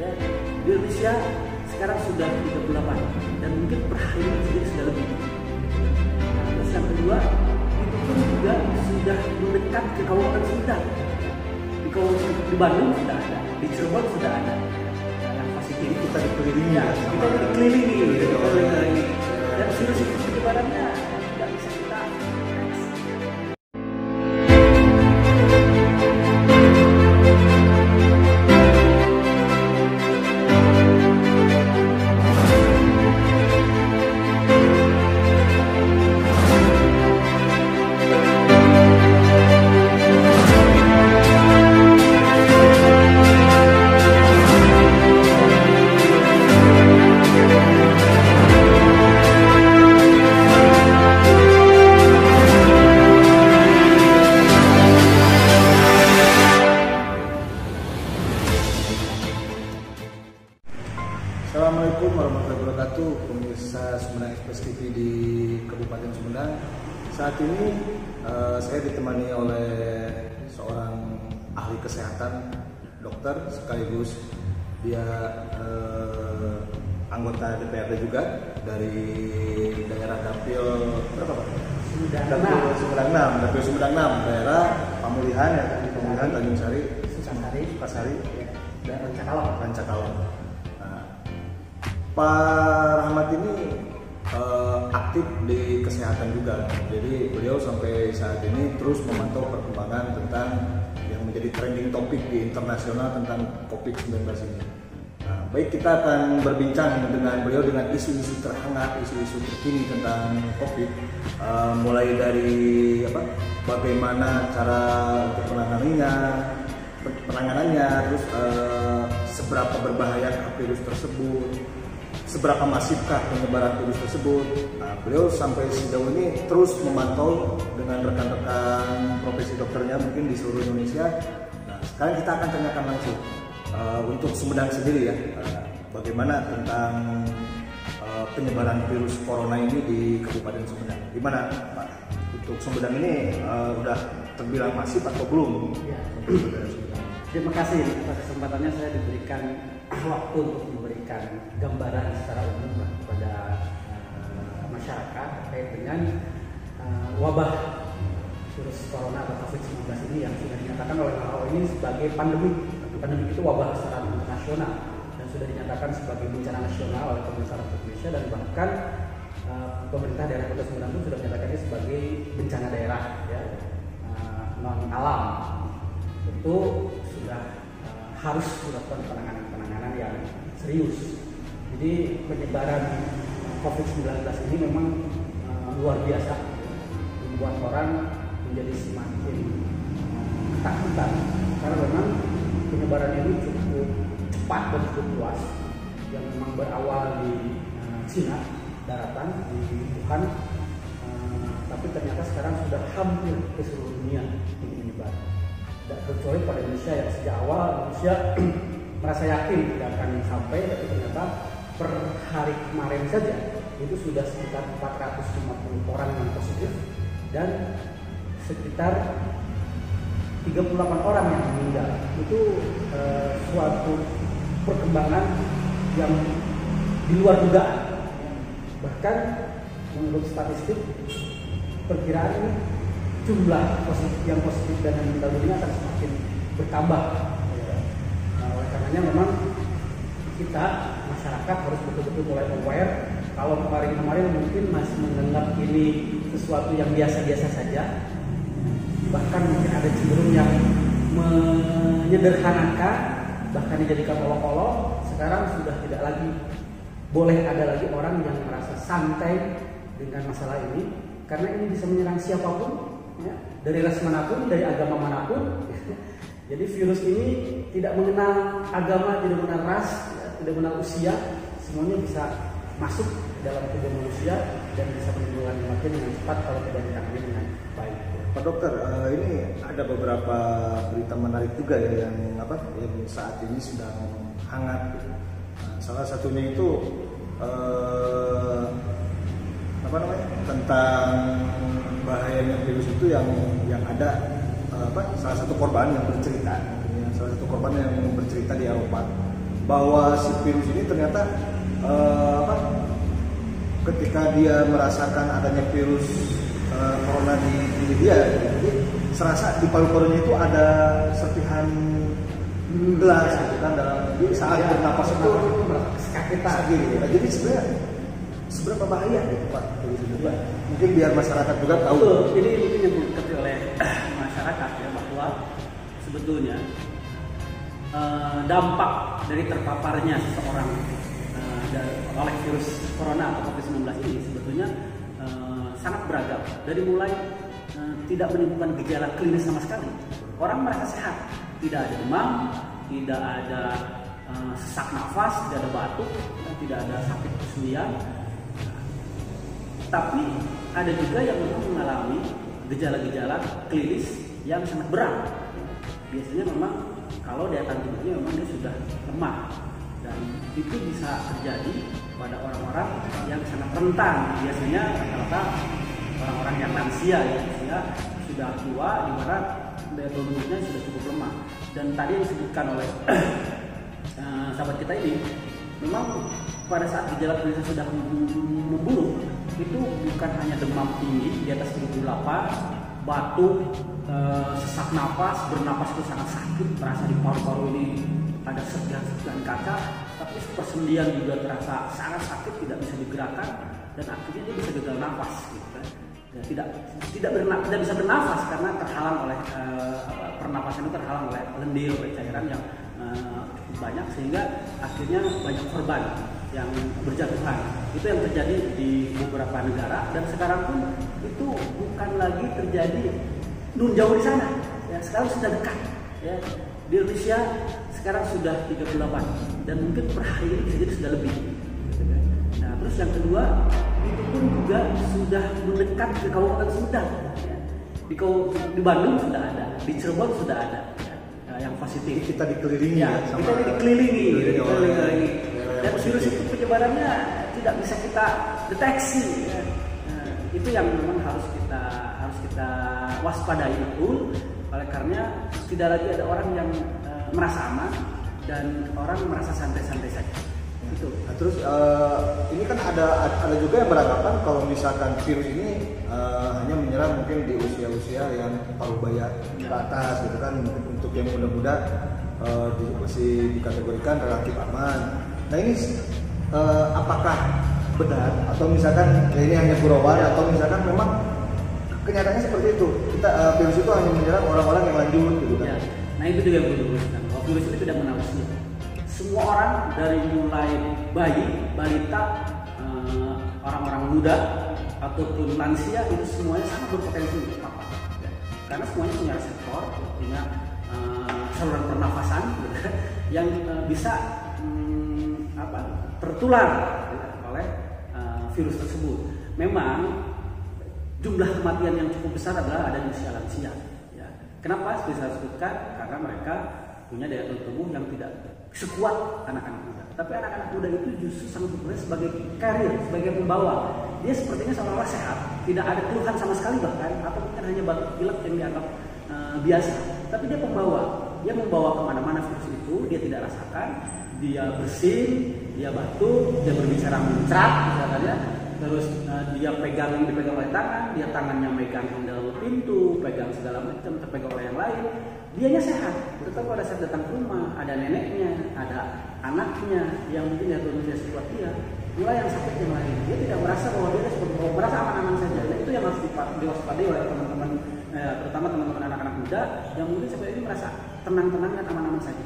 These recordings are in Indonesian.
Ya. Di Indonesia sekarang sudah 38 dan mungkin per hari ini sendiri sudah lebih. Nah, terus yang kedua itu pun juga sudah mendekat ke Kabupaten Sumedang. Di Bandung sudah ada, di Cirebon sudah ada. Nah, fasilitas ini Kita dikelilingi ya, kita dikelilingi. Dan virus itu penyebarannya tidak bisa kita deteksi. Assalamualaikum warahmatullahi wabarakatuh, pemirsa Sumedang Express TV di Kabupaten Sumedang. Saat ini saya ditemani oleh seorang ahli kesehatan, dokter sekaligus dia anggota DPRD juga dari daerah Dapil berapa Pak? Dapil Sumedang 6, daerah pemulihan ya, pemulihan Tanjung Sari, Sukasari, Dan Rancakalong. Rancakalong. Pak Rahmat ini aktif di kesehatan juga, jadi beliau sampai saat ini terus memantau perkembangan tentang yang menjadi trending topik di internasional tentang COVID-19 ini. Nah, baik, kita akan berbincang dengan beliau dengan isu-isu terhangat, isu-isu terkini tentang COVID, mulai dari bagaimana cara untuk penanganannya, terus seberapa berbahaya virus tersebut, seberapa masifkah penyebaran virus tersebut. Nah, beliau sampai sejauh ini terus memantau dengan rekan-rekan profesi dokternya mungkin di seluruh Indonesia. Nah, sekarang kita akan tanyakan langsung untuk Sumedang sendiri ya, bagaimana tentang penyebaran virus corona ini di Kabupaten Sumedang. Gimana Pak? Untuk Sumedang ini udah terbilang masif atau belum? Ya. Terima kasih atas kesempatannya saya diberikan waktu untuk memberikan gambaran secara umum kepada masyarakat terkait dengan wabah virus corona atau COVID-19 ini yang sudah dinyatakan oleh WHO ini sebagai pandemi. Pandemi itu wabah secara internasional dan sudah dinyatakan sebagai bencana nasional oleh pemerintah Republik Indonesia, dan bahkan pemerintah daerah Kota Sumedang itu sudah menyatakannya sebagai bencana daerah ya, non alam. Itu sudah harus dilakukan penanganan yang serius. Jadi penyebaran COVID-19 ini memang luar biasa, membuat orang menjadi semakin ketakutan karena memang penyebaran ini cukup cepat dan cukup luas, yang memang berawal di Cina daratan di Wuhan, tapi ternyata sekarang sudah hampir ke seluruh dunia menyebar. Tidak kecuali pada Indonesia yang sejak awal Indonesia merasa yakin tidak akan sampai, tapi ternyata per hari kemarin saja itu sudah sekitar 450 orang yang positif dan sekitar 38 orang yang meninggal. Itu suatu perkembangan yang di luar dugaan. Bahkan menurut statistik perkiraan ini jumlah yang positif dan yang meninggal dunia akan semakin bertambah. Nah, oleh karenanya memang kita masyarakat harus betul-betul mulai aware. Kalau kemarin mungkin masih menganggap ini sesuatu yang biasa-biasa saja, bahkan mungkin ada cenderung yang menyederhanakan, bahkan dijadikan olok-olok. Sekarang sudah tidak lagi boleh ada lagi orang yang merasa santai dengan masalah ini, karena ini bisa menyerang siapapun, ya, dari ras manapun, dari agama manapun. Jadi virus ini tidak mengenal agama, tidak mengenal ras, ya, tidak mengenal usia, semuanya bisa masuk dalam tubuh manusia dan bisa menimbulkan kematian dengan cepat kalau tidak ditangani dengan baik. Pak Dokter, ini ada beberapa berita menarik juga ya yang saat ini sedang hangat. Nah, salah satunya itu tentang bahayanya virus itu yang ada salah satu korban yang bercerita di Eropa bahwa si virus ini ternyata ketika dia merasakan adanya virus corona di diri dia, jadi serasa di paru-parunya itu ada serpihan gelas gitu kan, dalam saat bernapas itu kesakitan. Nah, jadi sebenarnya seberapa bahaya gitu Pak virus ini Pak? Mungkin biar masyarakat juga tahu. Betul. Jadi mungkin yang diketahui oleh masyarakat ya, bahwa sebetulnya dampak dari terpaparnya seseorang oleh virus corona atau COVID-19 ini sebetulnya sangat beragam. Dari mulai tidak menimbulkan gejala klinis sama sekali, orang merasa sehat, tidak ada demam, tidak ada sesak nafas, tidak ada batuk, tidak ada sakit kesulian. Tapi ada juga yang memang mengalami gejala-gejala klinis yang sangat berat. Biasanya memang kalau daya tahan tubuhnya memang dia sudah lemah, dan itu bisa terjadi pada orang-orang yang sangat rentan. Biasanya rata-rata orang-orang yang lansia ya, sudah tua, di mana daya tahan tubuhnya sudah cukup lemah. Dan tadi yang disebutkan oleh sahabat kita ini, memang pada saat gejala klinis sudah memburuk, itu bukan hanya demam tinggi di atas 38, batuk, sesak napas, bernapas itu sangat sakit, merasa di paru-paru ini ada serpihan-serpihan kaca, tapi persendian juga terasa sangat sakit, tidak bisa digerakkan, dan akhirnya dia bisa gagal nafas gitu kan. Ya, tidak bisa bernafas karena terhalang oleh pernapasan itu terhalang oleh lendir, oleh cairan yang cukup banyak, sehingga akhirnya banyak korban yang berjatuhan. Itu yang terjadi di beberapa negara, dan sekarang pun itu bukan lagi terjadi nun jauh di sana ya, sekarang sudah dekat ya. Di Indonesia sekarang sudah 38, dan mungkin per hari ini bisa jadi sudah lebih. Nah, terus yang kedua, itu pun juga sudah mendekat ke Kabupaten Sumedang ya. Di Bandung sudah ada, di Cirebon sudah ada yang positif. Kita dikelilingi ya, kita dikelilingi. Dan virus itu penyebarannya tidak bisa kita deteksi ya. Nah, itu yang memang harus kita waspadai betul, oleh karena tidak lagi ada orang yang merasa aman dan orang merasa santai-santai saja. Itu. Nah, terus ini kan ada juga yang beranggapan kalau misalkan virus ini hanya menyerang mungkin di usia-usia yang paruh baya ke atas gitu kan, untuk yang muda-muda masih dikategorikan relatif aman. Nah ini apakah benar, atau misalkan ini hanya gurauan, atau misalkan memang kenyataannya seperti itu, virus itu hanya menyerang orang-orang yang lanjut gitu kan? Ya. Nah itu juga yang perlu diluruskan, bahwa virus itu tidak mengenal usia. Semua orang dari mulai bayi, balita, orang-orang muda ataupun lansia itu semuanya sangat berpotensi untuk terpapar. Ya. Karena semuanya punya reseptor, punya saluran pernafasan gitu, yang bisa tertular oleh virus tersebut. Memang jumlah kematian yang cukup besar adalah ada di usia lansia. Ya. Kenapa saya sebutkan? Karena mereka punya daya tahan tubuh yang tidak sekuat anak-anak muda. Tapi anak-anak muda itu justru sangat berperan sebagai carrier, sebagai pembawa. Dia sepertinya seolah-olah sehat, tidak ada keluhan sama sekali bahkan, atau mungkin hanya batuk pilek yang dianggap biasa. Tapi dia pembawa. Dia membawa kemana-mana virus itu, dia tidak rasakan, dia bersin, dia batuk, dia berbicara muncrat misalnya, terus dia pegang yang dipegang oleh tangan, dia tangannya megang handle pintu, pegang segala macam, terpegang oleh yang lain, dianya sehat. Tetapi pada saat datang ke rumah, ada neneknya, ada anaknya yang mungkin ya tidak sekuat dia, mulai yang sakit yang lain, dia tidak merasa bahwa dia merasa aman-aman saja. Nah, itu yang harus diwaspadai oleh teman-teman, terutama teman-teman anak-anak muda yang mungkin seperti ini merasa tenang-tenang dan aman-aman saja.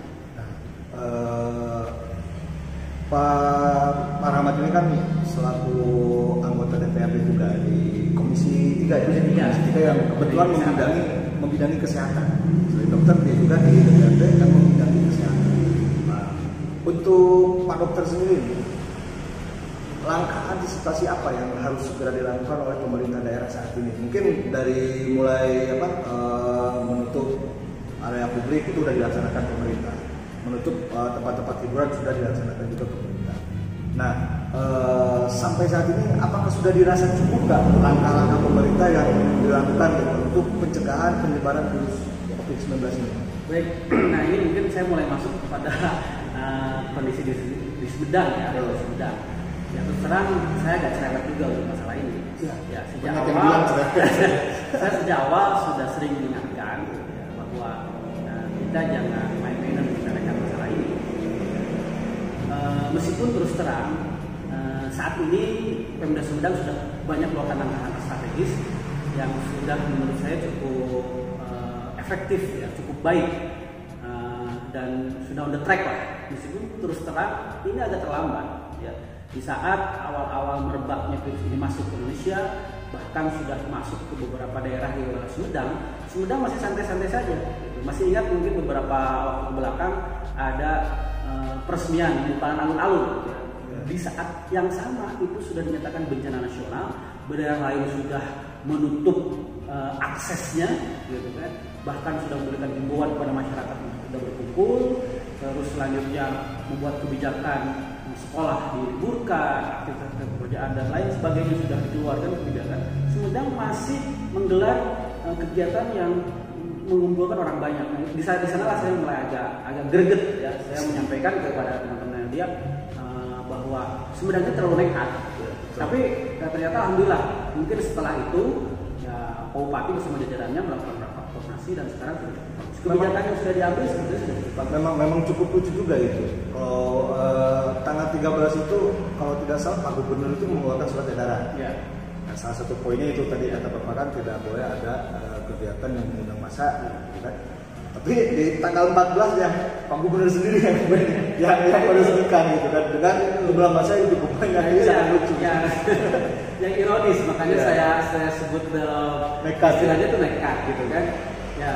Pak Rahmat ini kan selaku anggota DPRD juga di Komisi 3 ya, Komisi 3 yang kebetulan membidangi kesehatan. Selain dokter, dia juga di DPRD kan membidangi kesehatan. Nah, untuk Pak Dokter sendiri, langkah antisipasi apa yang harus segera dilakukan oleh pemerintah daerah saat ini? Mungkin dari mulai menutup area publik itu sudah dilaksanakan pemerintah, menutup tempat-tempat hiburan sudah dilaksanakan juga pemerintah. Nah, sampai saat ini apakah sudah dirasa cukup nggak langkah-langkah pemerintah yang dilakukan untuk pencegahan penyebaran virus COVID-19 ini? Baik, nah ini mungkin saya mulai masuk kepada kondisi di Sumedang ya, di Sumedang. Ya terus terang saya agak cerewet juga untuk masalah ini. Ya sejak awal, saya sejak awal sudah sering mengingatkan ya, bahwa kita jangan main-mainan menyelesaikan masalah ini. Meskipun terus terang saat ini Pemda Sumedang sudah banyak melakukan langkah-langkah strategis yang sudah menurut saya cukup efektif ya, cukup baik dan sudah on the track lah. Meskipun terus terang ini agak terlambat ya. Di saat awal-awal merebaknya virus ini masuk ke Indonesia, bahkan sudah masuk ke beberapa daerah di wilayah Sumedang masih santai-santai saja. Masih ingat mungkin beberapa waktu belakang ada peresmian pengupahan alun-alun. Di saat yang sama itu sudah dinyatakan bencana nasional, daerah lain sudah menutup aksesnya, gitu kan. Bahkan sudah memberikan himbauan kepada masyarakat untuk tidak berkumpul. Terus selanjutnya membuat kebijakan sekolah diliburkan, aktivitas pekerjaan dan lain sebagainya sudah dikeluarkan kebijakan. Sumedang masih menggelar kegiatan yang mengumpulkan orang banyak. Nah, di sana lah saya mulai agak greget ya. Saya menyampaikan kepada teman-teman dia bahwa Sumedang itu terlalu nekat. Tapi ternyata alhamdulillah mungkin setelah itu ya Pak Bupati bersama jajarannya melakukan rapat koordinasi dan sekarang kebijakan yang sudah diambil sebetulnya sudah tepat. Memang cukup lucu juga itu. Kalau tanggal 13 itu kalau tidak salah Pak Gubernur itu mengeluarkan surat edaran. Ya. Nah, salah satu poinnya itu tadi kata Pak Makan tidak boleh ada kegiatan yang mengundang massa, gitu kan. Tapi di tanggal 14 ya Pak Gubernur sendiri yang meresmikan gitu kan dengan jumlah massa yang cukup banyak. Ini sangat lucu. Ya. Yang ironis makanya saya sebut nekat, istilahnya itu nekat gitu kan. Ya.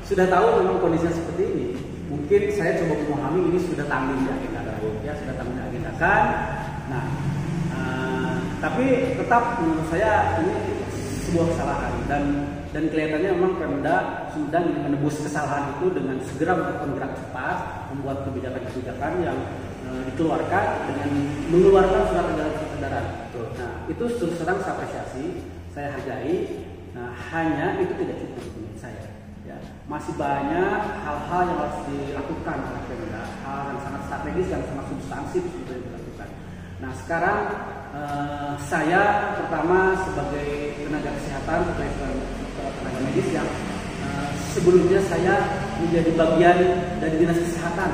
Sudah tahu memang kondisinya seperti ini. Mungkin saya coba memahami ini sudah tanggung diagendakan. Ya, sudah tanggung diagendakan. Nah, tapi tetap menurut saya ini sebuah kesalahan dan kelihatannya memang Pemda Sumedang ingin menebus kesalahan itu dengan segera bergerak cepat membuat kebijakan-kebijakan yang dikeluarkan dengan mengeluarkan surat edaran. Nah, itu terus terang saya apresiasi, saya hargai. Nah, hanya itu tidak cukup menurut saya. Ya, masih banyak hal-hal yang harus dilakukan oleh Pemda, hal yang sangat strategis dan sangat substansif sudah dilakukan. Nah, sekarang saya pertama sebagai tenaga kesehatan, sebagai tenaga medis yang sebelumnya saya menjadi bagian dari dinas kesehatan.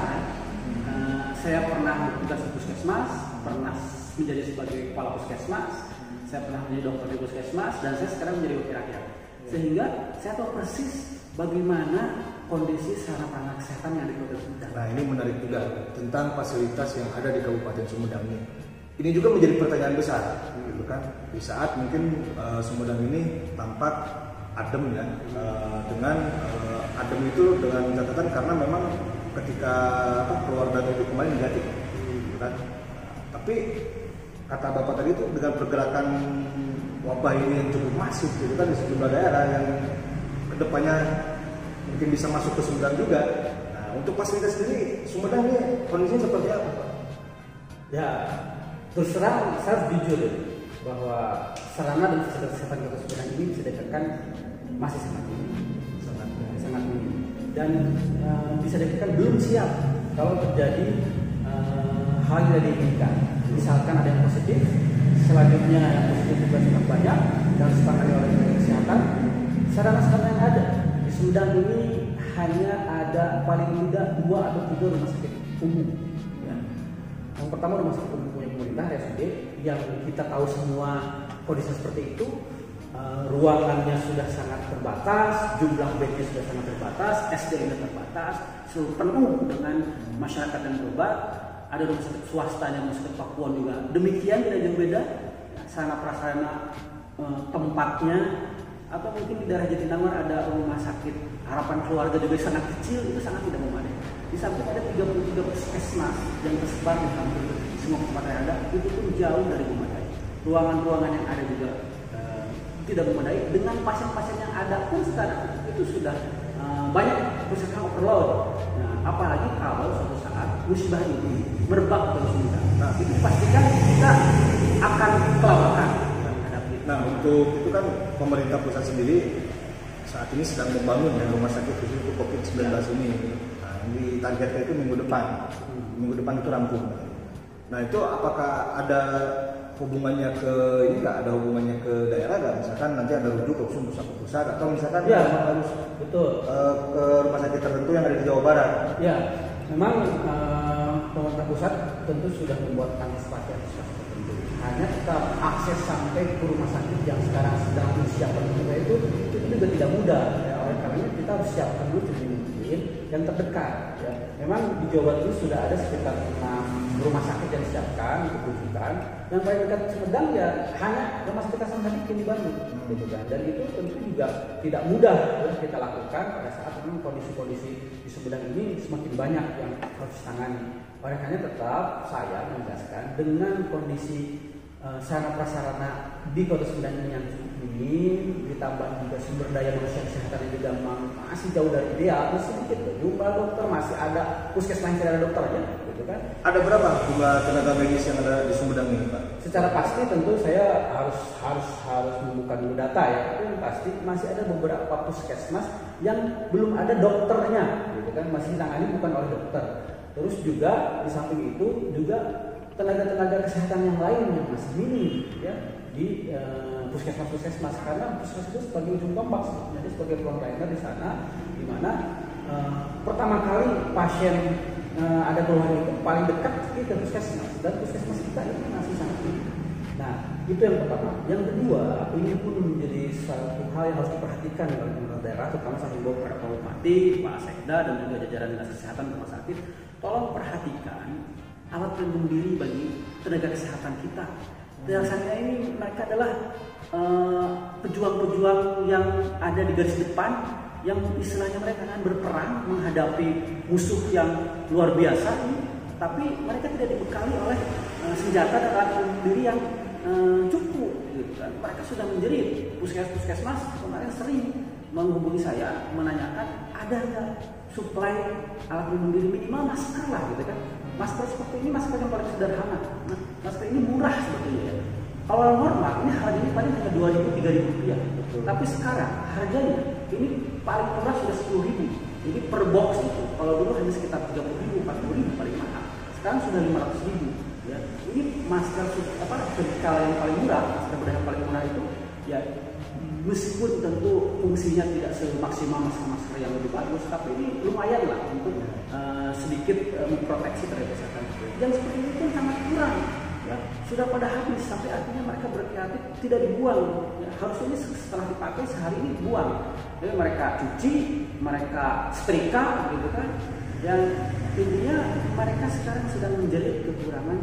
Saya pernah bertugas di puskesmas, pernah menjadi sebagai kepala puskesmas, saya pernah menjadi dokter di puskesmas, dan saya sekarang menjadi wakil rakyat. Sehingga saya tahu persis bagaimana kondisi sarana kesehatan yang di Kabupaten Sumedang. Nah, ini menarik juga tentang fasilitas yang ada di Kabupaten Sumedang ini. Ini juga menjadi pertanyaan besar, gitu kan? Di saat mungkin Sumedang ini tampak adem ya, dengan adem itu dengan catatan karena memang ketika keluar data itu kemarin negatif, gitu kan? Tapi kata Bapak tadi itu dengan pergerakan wabah ini yang cukup masif, gitu kan, di sejumlah daerah yang kedepannya mungkin bisa masuk ke Sumedang juga. Nah, untuk fasilitas sendiri Sumedang ini kondisinya seperti apa, Pak? Ya, terus terang saya jujur bahwa sarana dan fasilitas kesehatan Kota Sumedang ini bisa dikatakan masih sangat minim, sangat minim, dan bisa dikatakan belum siap kalau terjadi hal yang tidak diinginkan. Misalkan ada yang positif, selanjutnya yang positif juga sangat banyak dan ditangani oleh tenaga kesehatan. Sarana-sarana yang ada di Sumedang ini hanya ada paling tidak 2 atau 3 rumah sakit umum. Ya. Yang pertama rumah sakit umum punya pemerintah RSUD yang kita tahu semua kondisi seperti itu. Ruangannya sudah sangat terbatas, jumlah bednya sudah sangat terbatas, SDM-nya terbatas, selalu penuh dengan masyarakat yang berobat. Ada rumah sakit swasta yang rumah sakit Pakuan juga. Demikian tidak jauh beda. Sarana prasarana tempatnya, atau mungkin di daerah Jatinangor ada rumah sakit Harapan Keluarga juga sangat kecil, itu sangat tidak memadai. Di samping ada 33 puskesmas yang tersebar di hampir semua kecamatan yang ada, itu pun jauh dari memadai. Ruangan-ruangan yang ada juga tidak memadai. Dengan pasien-pasien yang ada pun sekarang itu sudah banyak puskesmas overload. Nah, apalagi kalau suatu saat musibah ini merebak ke Sumedang, nah, itu pastikan kita akan kelabakan. Nah, untuk itu kan pemerintah pusat sendiri saat ini sedang membangun ya rumah sakit khusus untuk COVID-19 ini. Nah, ditargetkan itu minggu depan. Minggu depan itu rampung. Nah itu apakah ada hubungannya ke ini nggak? Ada hubungannya ke daerah nggak? Misalkan nanti ada rujuk ke pusat atau misalkan ya, harus betul ke rumah sakit tertentu yang ada di Jawa Barat? Ya, memang pemerintah pusat tentu sudah membuat antisipasi tertentu. Hanya tetap akses sampai ke rumah sakit yang sekarang sedang disiapkan itu juga tidak mudah. Ya, oleh karena kita harus siapkan dulu mungkin yang terdekat. Ya. Memang di Jawa Barat itu sudah ada sekitar 6 rumah sakit yang disiapkan untuk rujukan. Yang paling dekat Sumedang ya hanya rumah sakit Hasan Sadikin di Bandung, gitu kan. Dan itu tentu juga tidak mudah ya, kita lakukan pada saat memang kondisi-kondisi di Sumedang ini semakin banyak yang harus ditangani. Oleh karena tetap saya menegaskan dengan kondisi sarana prasarana di Kota Sumedang ini yang cukup minim, ditambah juga sumber daya manusia kesehatan yang juga masih jauh dari ideal, masih sedikit jumlah dokter, masih ada puskesmas yang tidak ada dokternya, gitu kan? Ada berapa jumlah tenaga medis yang ada di Sumedang ini, Pak? Secara pasti tentu saya harus membuka dulu data ya, tapi yang pasti masih ada beberapa puskesmas yang belum ada dokternya, gitu kan? Masih ditangani bukan oleh dokter. Terus juga di samping itu juga tenaga-tenaga kesehatan yang lain yang masih minim ya di puskesmas-puskesmas, karena puskesmas itu sebagai ujung tombak jadi sebagai frontliner di sana, di mana pertama kali pasien ada keluhan itu paling dekat ke puskesmas, dan puskesmas kita ini masih sangat minim. Nah itu yang pertama. Yang kedua, ini pun menjadi satu hal yang harus diperhatikan oleh pemerintah daerah, terutama saya himbau kepada Pak Bupati, Pak Sekda dan juga jajaran dinas kesehatan rumah sakit, tolong perhatikan alat pelindung diri bagi tenaga kesehatan kita. Dasarnya ini mereka adalah pejuang-pejuang yang ada di garis depan, yang istilahnya mereka akan berperang menghadapi musuh yang luar biasa ini, tapi mereka tidak dibekali oleh senjata dan alat pelindung diri yang cukup. Gitu kan. Mereka sudah menjerit. Puskesmas kemarin sering menghubungi saya menanyakan ada nggak suplai alat pelindung diri, minimal masker lah, gitu kan. Masker seperti ini masker yang paling sederhana. Nah, masker ini murah sebetulnya ya. Kalau normal ini harganya paling hanya 2.000-3.000 rupiah. Tapi sekarang harganya ini paling murah sudah 10.000. Jadi per box itu kalau dulu hanya sekitar 30.000, 40.000 paling mahal. Sekarang sudah 500.000. Ya. Ini masker surgical yang paling murah, masker bedah yang paling murah itu ya, meskipun tentu fungsinya tidak semaksimal masker-masker yang lebih bagus, tapi ini lumayan lah untuk sedikit memproteksi terhadap kesehatan. Yang seperti ini pun sangat kurang, ya. Sudah pada habis, sampai artinya mereka berkreatif tidak dibuang. Ya, harusnya ini setelah dipakai sehari ini dibuang. Jadi mereka cuci, mereka setrika, gitu kan. Yang intinya mereka sekarang sedang menjerit kekurangan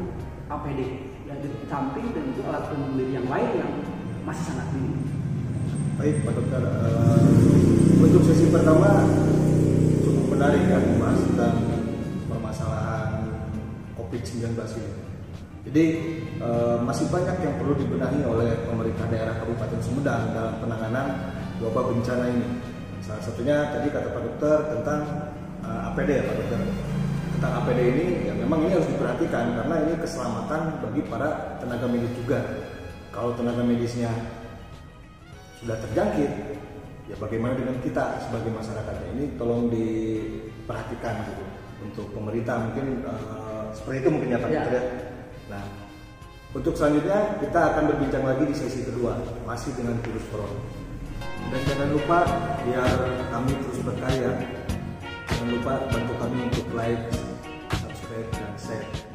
APD, yang di samping dan itu alat pelindung diri yang lain yang masih sangat minim. Baik Pak Dokter, untuk sesi pertama cukup menarik ya membahas tentang permasalahan COVID-19 ini. Jadi masih banyak yang perlu dibenahi oleh pemerintah daerah Kabupaten Sumedang dalam penanganan wabah bencana ini. Salah satunya tadi kata Pak Dokter tentang APD ya Pak Dokter. Tentang APD ini ya memang ini harus diperhatikan karena ini keselamatan bagi para tenaga medis juga. Kalau tenaga medisnya sudah terjangkit, ya bagaimana dengan kita sebagai masyarakatnya, ini tolong diperhatikan gitu. Untuk pemerintah mungkin seperti itu mungkin ya Pak Dokter ya. Nah, untuk selanjutnya kita akan berbincang lagi di sesi kedua masih dengan virus corona. Dan jangan lupa biar kami terus berkarya, jangan lupa bantu kami untuk like, subscribe dan share.